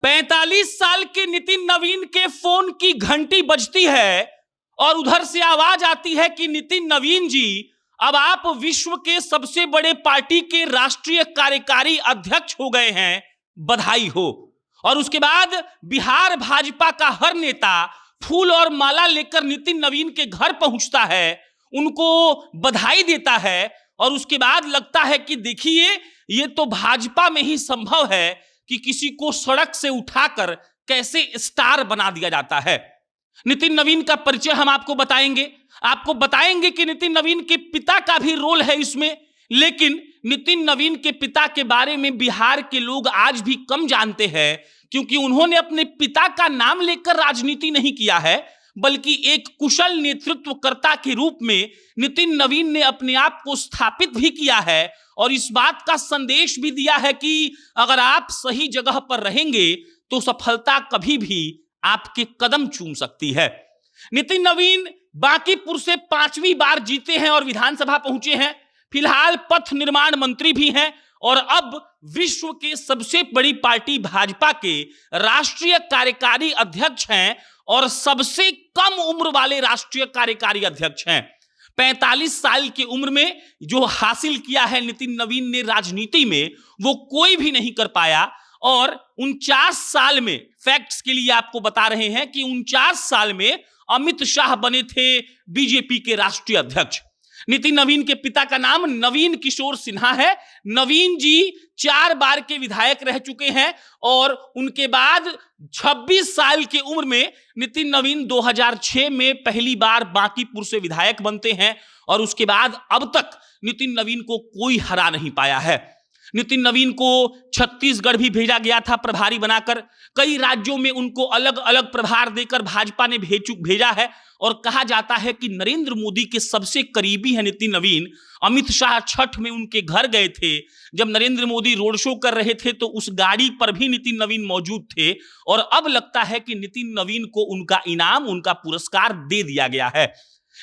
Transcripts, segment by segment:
45 साल के नितिन नवीन के फोन की घंटी बजती है और उधर से आवाज आती है कि नितिन नवीन जी, अब आप विश्व के सबसे बड़े पार्टी के राष्ट्रीय कार्यकारी अध्यक्ष हो गए हैं, बधाई हो। और उसके बाद बिहार भाजपा का हर नेता फूल और माला लेकर नितिन नवीन के घर पहुंचता है, उनको बधाई देता है और उसके बाद लगता है कि देखिए, ये तो भाजपा में ही संभव है कि किसी को सड़क से उठाकर कैसे स्टार बना दिया जाता है। नितिन नवीन का परिचय हम आपको बताएंगे कि नितिन नवीन के पिता का भी रोल है इसमें। लेकिन नितिन नवीन के पिता के बारे में बिहार के लोग आज भी कम जानते हैं, क्योंकि उन्होंने अपने पिता का नाम लेकर राजनीति नहीं किया है, बल्कि एक कुशल नेतृत्वकर्ता के रूप में नितिन नवीन ने अपने आप को स्थापित भी किया है और इस बात का संदेश भी दिया है कि अगर आप सही जगह पर रहेंगे तो सफलता कभी भी आपके कदम चूम सकती है। नितिन नवीन बांकीपुर से 5वीं बार जीते हैं और विधानसभा पहुंचे हैं। फिलहाल पथ निर्माण मंत्री भी हैं और अब विश्व के सबसे बड़ी पार्टी भाजपा के राष्ट्रीय कार्यकारी अध्यक्ष हैं और सबसे कम उम्र वाले राष्ट्रीय कार्यकारी अध्यक्ष हैं। 45 साल की उम्र में जो हासिल किया है नितिन नवीन ने राजनीति में, वो कोई भी नहीं कर पाया। और 49 साल में, फैक्ट्स के लिए आपको बता रहे हैं कि 49 साल में अमित शाह बने थे बीजेपी के राष्ट्रीय अध्यक्ष। नितिन नवीन के पिता का नाम नवीन किशोर सिन्हा है। नवीन जी 4 बार के विधायक रह चुके हैं और उनके बाद 26 साल की उम्र में नितिन नवीन 2006 में पहली बार बांकीपुर से विधायक बनते हैं और उसके बाद अब तक नितिन नवीन को कोई हरा नहीं पाया है। नितिन नवीन को छत्तीसगढ़ भी भेजा गया था प्रभारी बनाकर। कई राज्यों में उनको अलग अलग प्रभार देकर भाजपा ने भेजा है और कहा जाता है कि नरेंद्र मोदी के सबसे करीबी है नितिन नवीन। अमित शाह छठ में उनके घर गए थे, जब नरेंद्र मोदी रोड शो कर रहे थे तो उस गाड़ी पर भी नितिन नवीन मौजूद थे और अब लगता है कि नितिन नवीन को उनका इनाम, उनका पुरस्कार दे दिया गया है।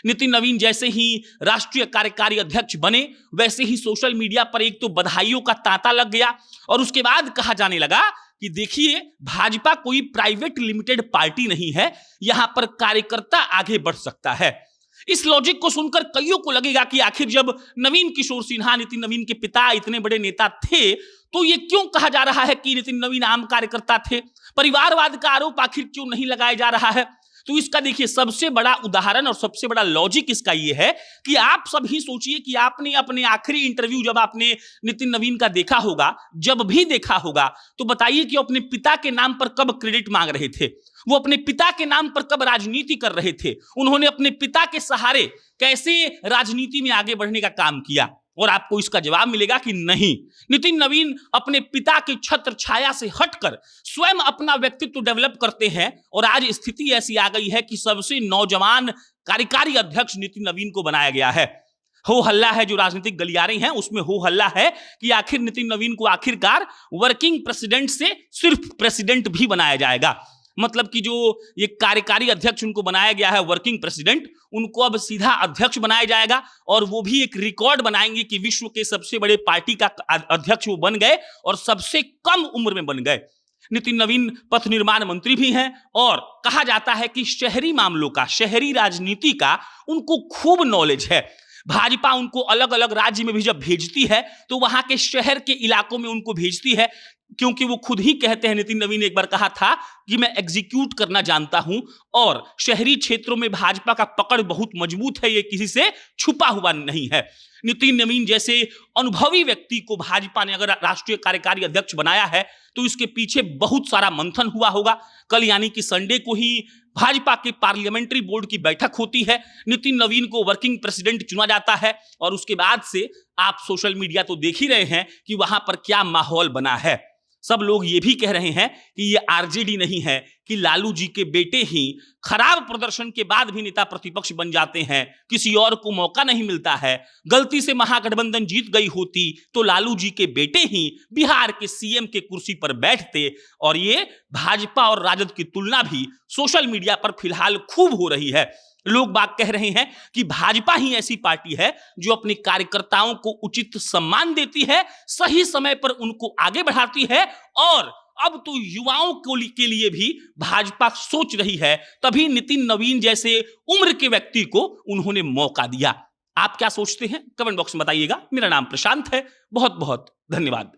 नितिन नवीन जैसे ही राष्ट्रीय कार्यकारी अध्यक्ष बने, वैसे ही सोशल मीडिया पर एक तो बधाइयों का तांता लग गया और उसके बाद कहा जाने लगा कि देखिए, भाजपा कोई प्राइवेट लिमिटेड पार्टी नहीं है, यहां पर कार्यकर्ता आगे बढ़ सकता है। इस लॉजिक को सुनकर कईयों को लगेगा कि आखिर जब नवीन किशोर सिन्हा, नितिन नवीन के पिता, इतने बड़े नेता थे, तो ये क्यों कहा जा रहा है कि नितिन नवीन आम कार्यकर्ता थे? परिवारवाद का आरोप आखिर क्यों नहीं लगाया जा रहा है? तो इसका देखिए, सबसे बड़ा उदाहरण और सबसे बड़ा लॉजिक इसका ये है कि आप सब ही सोचिए कि आपने अपने आखिरी इंटरव्यू जब आपने नितिन नवीन का देखा होगा, जब भी देखा होगा, तो बताइए कि अपने पिता के नाम पर कब क्रेडिट मांग रहे थे? वो अपने पिता के नाम पर कब राजनीति कर रहे थे? उन्होंने अपने पिता के सहारे कैसे राजनीति में आगे बढ़ने का काम किया? और आपको इसका जवाब मिलेगा कि नहीं, नितिन नवीन अपने पिता की छत्र छाया से हटकर स्वयं अपना व्यक्तित्व डेवलप करते हैं और आज स्थिति ऐसी आ गई है कि सबसे नौजवान कार्यकारी अध्यक्ष नितिन नवीन को बनाया गया है। हो हल्ला है, जो राजनीतिक गलियारे हैं उसमें हो हल्ला है कि आखिर नितिन नवीन को आखिरकार वर्किंग प्रेसिडेंट से सिर्फ प्रेसिडेंट भी बनाया जाएगा। मतलब कि जो ये कार्यकारी अध्यक्ष उनको बनाया गया है वर्किंग प्रेसिडेंट, उनको अब सीधा अध्यक्ष बनाया जाएगा और वो भी एक रिकॉर्ड बनाएंगे कि विश्व के सबसे बड़े पार्टी का अध्यक्ष वो बन गए और सबसे कम उम्र में बन गए। नितिन नवीन पथ निर्माण मंत्री भी हैं और कहा जाता है कि शहरी मामलों का, शहरी राजनीति का उनको खूब नॉलेज है। भाजपा उनको अलग अलग राज्य में भी जब भेजती है तो वहां के शहर के इलाकों में उनको भेजती है, क्योंकि वो खुद ही कहते हैं, नितिन नवीन ने एक बार कहा था कि मैं एग्जीक्यूट करना जानता हूं और शहरी क्षेत्रों में भाजपा का पकड़ बहुत मजबूत है, ये किसी से छुपा हुआ नहीं है। नितिन नवीन जैसे अनुभवी व्यक्ति को भाजपा ने अगर राष्ट्रीय कार्यकारी अध्यक्ष बनाया है तो इसके पीछे बहुत सारा मंथन हुआ होगा। कल यानी कि संडे को ही भाजपा के पार्लियामेंट्री बोर्ड की बैठक होती है, नितिन नवीन को वर्किंग प्रेसिडेंट चुना जाता है और उसके बाद से आप सोशल मीडिया तो देख ही रहे हैं कि वहां पर क्या माहौल बना है। सब लोग ये भी कह रहे हैं कि ये आरजेडी नहीं है कि लालू जी के बेटे ही खराब प्रदर्शन के बाद भी नेता प्रतिपक्ष बन जाते हैं, किसी और को मौका नहीं मिलता है। गलती से महागठबंधन जीत गई होती तो लालू जी के बेटे ही बिहार के सीएम के कुर्सी पर बैठते। और ये भाजपा और राजद की तुलना भी सोशल मीडिया पर फिलहाल खूब हो रही है। लोग बात कह रहे हैं कि भाजपा ही ऐसी पार्टी है जो अपने कार्यकर्ताओं को उचित सम्मान देती है, सही समय पर उनको आगे बढ़ाती है और अब तो युवाओं के लिए भी भाजपा सोच रही है, तभी नितिन नवीन जैसे उम्र के व्यक्ति को उन्होंने मौका दिया। आप क्या सोचते हैं कमेंट बॉक्स में बताइएगा। मेरा नाम प्रशांत है। बहुत बहुत धन्यवाद।